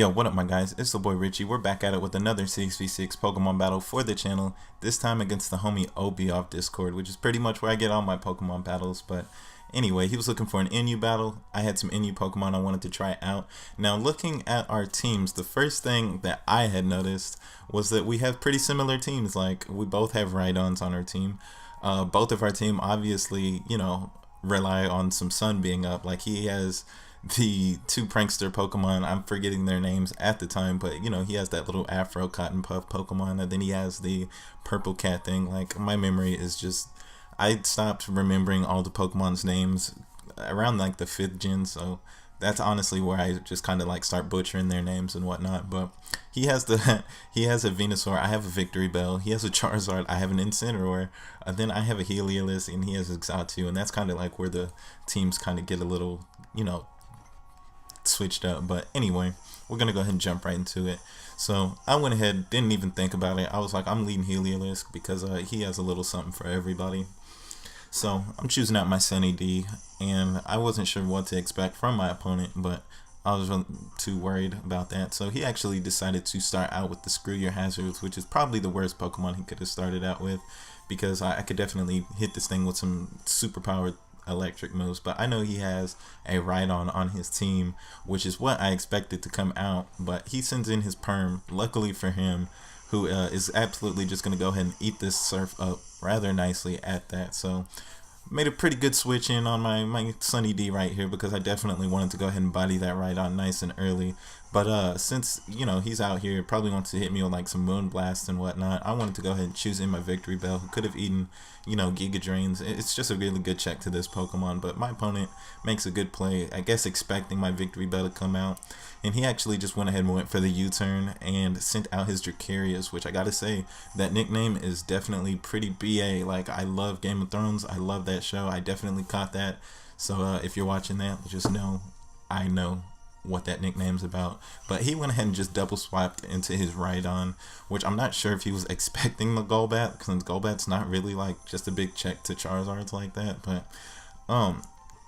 Yo, what up, my guys? It's the boy Richie. We're back at it with another 6v6 Pokemon battle for the channel. This time against the homie OB off Discord, which is pretty much where I get all my Pokemon battles. But anyway, he was looking for an NU battle. I had some NU Pokemon I wanted to try out. Now, looking at our teams, the first thing that I had noticed was that we have pretty similar teams. Like, we both have Rhydons on our team. Both of our team obviously, rely on some sun being up. Like, he has the two prankster Pokemon, I'm forgetting their names at the time, but he has that little Afro Cotton Puff Pokemon, and then he has the purple cat thing. Like, my memory is just, I stopped remembering all the Pokemon's names around like the 5th gen, so that's honestly where I just kind of like start butchering their names and whatnot. But he has he has a Venusaur, I have a Victory Bell, he has a Charizard, I have an Incineroar, then I have a Heliolisk, and he has a Xatu, and that's kind of like where the teams kind of get a little, switched up. But anyway, we're gonna go ahead and jump right into it. So I went ahead, didn't even think about it. I was like, I'm leading Heliolisk because he has a little something for everybody. So I'm choosing out my Sunny D, and I wasn't sure what to expect from my opponent, but I wasn't too worried about that. So he actually decided to start out with the Screw Your Hazards, which is probably the worst Pokemon he could have started out with, because I could definitely hit this thing with some superpowered electric moves. But I know he has a Rhydon on his team, which is what I expected to come out. But he sends in his Perm, luckily for him, who is absolutely just going to go ahead and eat this Surf up rather nicely at that. So made a pretty good switch in on my Sunny D right here, because I definitely wanted to go ahead and body that Rhydon nice and early. But since he's out here, probably wants to hit me with like some Moon Blast and whatnot, I wanted to go ahead and choose in my Victory Bell, who could have eaten Giga Drains. It's just a really good check to this Pokemon. But my opponent makes a good play, I guess expecting my Victory Bell to come out, and he actually just went ahead and went for the U-turn and sent out his Dracarius, which I gotta say, that nickname is definitely pretty BA. Like, I love Game of Thrones, I love that show, I definitely caught that. So if you're watching that, just know I know what that nickname's about. But he went ahead and just double swapped into his Rhydon, which I'm not sure if he was expecting the Golbat, because Golbat's not really like just a big check to Charizards like that. But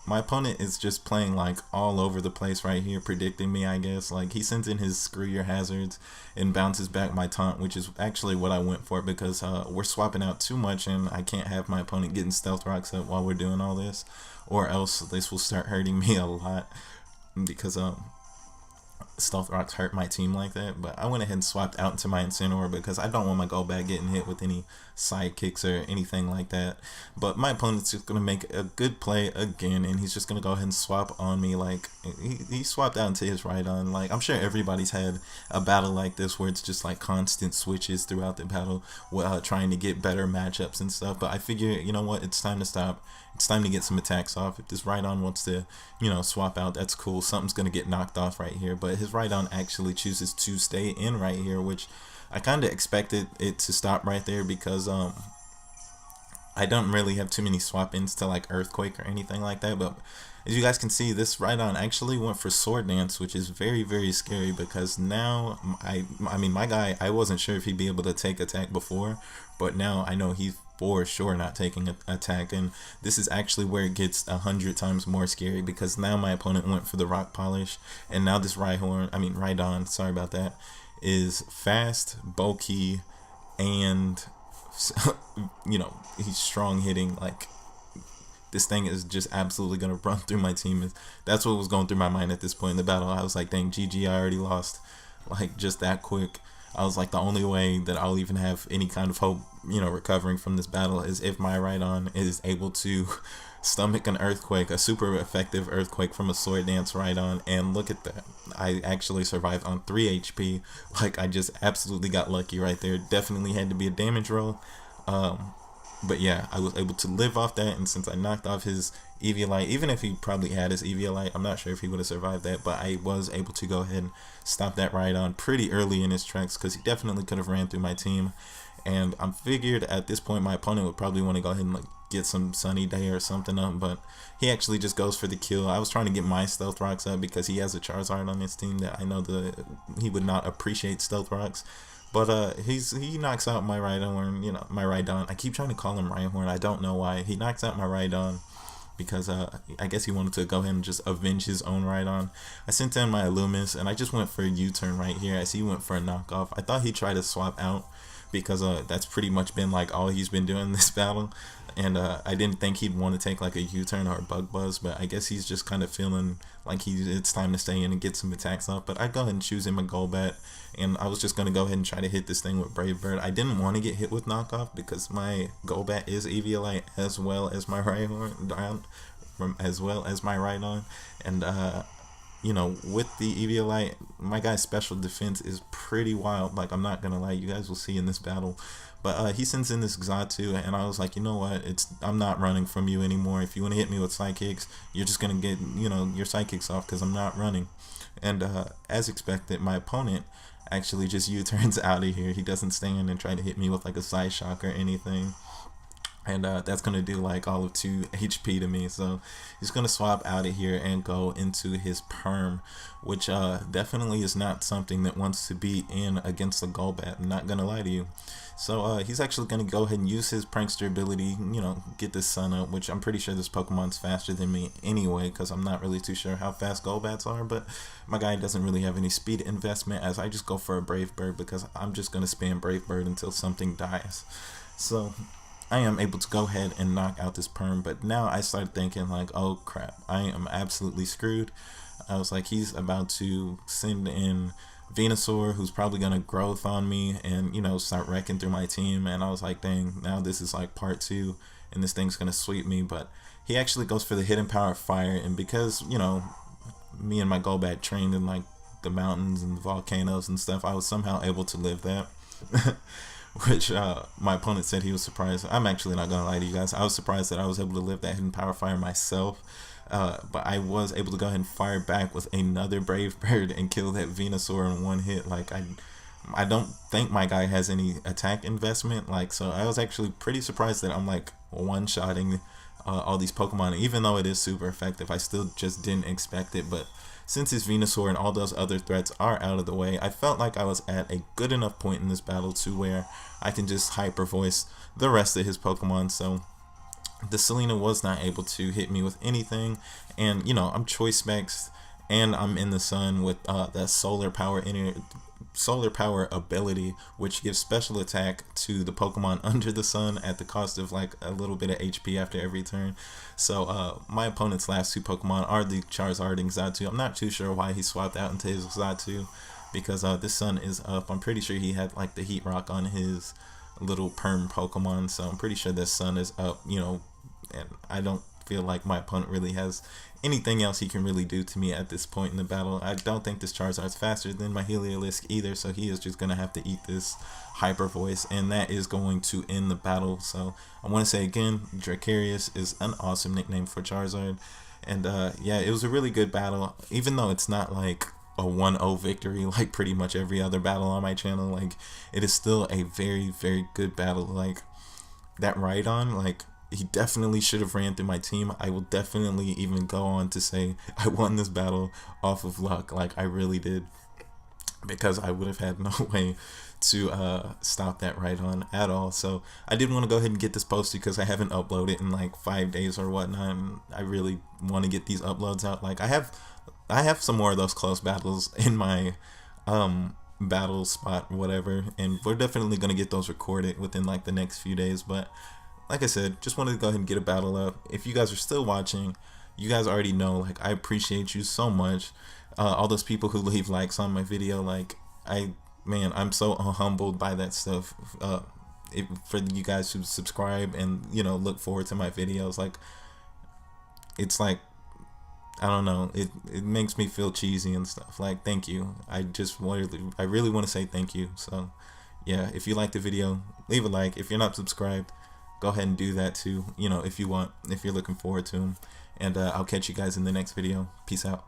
my opponent is just playing like all over the place right here, predicting me, I guess. Like, he sends in his Screw Your Hazards and bounces back my Taunt, which is actually what I went for, because we're swapping out too much, and I can't have my opponent getting Stealth Rocks up while we're doing all this, or else this will start hurting me a lot, because Stealth Rocks hurt my team like that. But I went ahead and swapped out into my Incineroar, because I don't want my Golbat getting hit with any sidekicks or anything like that. But my opponent's just going to make a good play again, and he's just going to go ahead and swap on me. Like, he swapped out into his Rhydon. Like, I'm sure everybody's had a battle like this where it's just like constant switches throughout the battle, trying to get better matchups and stuff. But I figure, you know what, it's time to stop. It's time to get some attacks off. If this Rhydon wants to, swap out, that's cool. Something's going to get knocked off right here. But his Rhydon actually chooses to stay in right here, which I kind of expected it to stop right there, because I don't really have too many swap-ins to like Earthquake or anything like that. But as you guys can see, this Rhydon actually went for Sword Dance, which is very, very scary, because now I mean, my guy, I wasn't sure if he'd be able to take attack before, but now I know he's for sure not taking an attack. And this is actually where it gets 100 times more scary, because now my opponent went for the Rock Polish, and now this Rhydon, sorry about that, is fast, bulky, and he's strong hitting. Like, this thing is just absolutely gonna run through my team. That's what was going through my mind at this point in the battle. I was like, dang, GG, I already lost, like, just that quick. I was like, the only way that I'll even have any kind of hope, recovering from this battle, is if my Rhydon is able to stomach an Earthquake, a super effective Earthquake from a Sword Dance Rhydon. And look at that, I actually survived on 3 HP. Like, I just absolutely got lucky right there. Definitely had to be a damage roll. But yeah, I was able to live off that, and since I knocked off his Eviolite, even if he probably had his Eviolite, I'm not sure if he would have survived that, but I was able to go ahead and stop that Rhydon pretty early in his tracks, because he definitely could have ran through my team. And I figured at this point my opponent would probably want to go ahead and like get some Sunny Day or something up, but he actually just goes for the kill. I was trying to get my Stealth Rocks up, because he has a Charizard on his team that I know that he would not appreciate Stealth Rocks. But he knocks out my Rhydon, my Rhydon. I keep trying to call him Rhyhorn. I don't know why. He knocks out my Rhydon, because I guess he wanted to go ahead and just avenge his own Rhydon. I sent in my Illumis, and I just went for a U-turn right here as he went for a knockoff. I thought he'd try to swap out, because that's pretty much been like all he's been doing in this battle, and I didn't think he'd want to take like a U-turn or a bug buzz, but I guess he's just kind of feeling like it's time to stay in and get some attacks off. But I go ahead and choose him a Golbat, and I was just going to go ahead and try to hit this thing with Brave Bird. I didn't want to get hit with knockoff because my Golbat is Eviolite as well as my Rhydon, and you know, with the Eviolite, my guy's special defense is pretty wild. Like, I'm not gonna lie, you guys will see in this battle. But he sends in this Xatu, and I was like, you know what, I'm not running from you anymore. If you want to hit me with Psychics, you're just gonna get, you know, your Psychics off, because I'm not running. And as expected, my opponent actually just U-turns out of here. He doesn't stand and try to hit me with like a Side Shock or anything. And that's going to do like all of 2 HP to me. So he's going to swap out of here and go into his Perm, which definitely is not something that wants to be in against the Golbat. I'm not going to lie to you. So he's actually going to go ahead and use his Prankster ability, you know, get this Sun up, which I'm pretty sure this Pokemon's faster than me anyway, because I'm not really too sure how fast Golbats are. But my guy doesn't really have any speed investment, as I just go for a Brave Bird, because I'm just going to spam Brave Bird until something dies. So I am able to go ahead and knock out this Perm, but now I started thinking like, oh crap, I am absolutely screwed. I was like, he's about to send in Venusaur, who's probably gonna growth on me and, you know, start wrecking through my team. And I was like, dang, now this is like part 2 and this thing's gonna sweep me. But he actually goes for the hidden power of fire, and because, you know, me and my Golbat trained in like the mountains and the volcanoes and stuff, I was somehow able to live that. Which my opponent said he was surprised. I'm actually not gonna lie to you guys, I was surprised that I was able to live that hidden power fire myself. But I was able to go ahead and fire back with another Brave Bird and kill that Venusaur in one hit. Like, I don't think my guy has any attack investment. Like, so I was actually pretty surprised that I'm like one-shotting all these Pokemon. Even though it is super effective, I still just didn't expect it. But since his Venusaur and all those other threats are out of the way, I felt like I was at a good enough point in this battle to where I can just hyper voice the rest of his Pokemon. So the Selena was not able to hit me with anything, and you know, I'm Choice Specs and I'm in the sun with that solar power ability, which gives special attack to the Pokemon under the sun at the cost of like a little bit of HP after every turn. So my opponent's last 2 Pokemon are the Charizard and Xatu. I'm not too sure why he swapped out into his Xatu, because this sun is up. I'm pretty sure he had like the Heat Rock on his little Perm Pokemon, so I'm pretty sure this sun is up, you know, and I don't feel like my opponent really has anything else he can really do to me at this point in the battle. I don't think this Charizard's faster than my Heliolisk either, so he is just going to have to eat this Hyper Voice, and that is going to end the battle. So I want to say again, Dracarius is an awesome nickname for Charizard, and yeah, it was a really good battle, even though it's not like a 1-0 victory like pretty much every other battle on my channel. Like, it is still a very, very good battle. Like, that Rhydon, like, he definitely should have ran through my team. I will definitely even go on to say I won this battle off of luck. Like, I really did, because I would have had no way to stop that Rhydon at all. So I did want to go ahead and get this posted, because I haven't uploaded in like 5 days or whatnot, and I really want to get these uploads out. Like, I have some more of those close battles in my battle spot, whatever, and we're definitely going to get those recorded within like the next few days. But like I said, just wanted to go ahead and get a battle up. If you guys are still watching, you guys already know, like, I appreciate you so much. All those people who leave likes on my video, like, man, I'm so humbled by that stuff. For you guys who subscribe and, you know, look forward to my videos, like, it's like, I don't know, it makes me feel cheesy and stuff. Like, thank you. I really want to say thank you. So yeah, if you like the video, leave a like. If you're not subscribed, go ahead and do that too, you know, if you want, if you're looking forward to them. And I'll catch you guys in the next video. Peace out.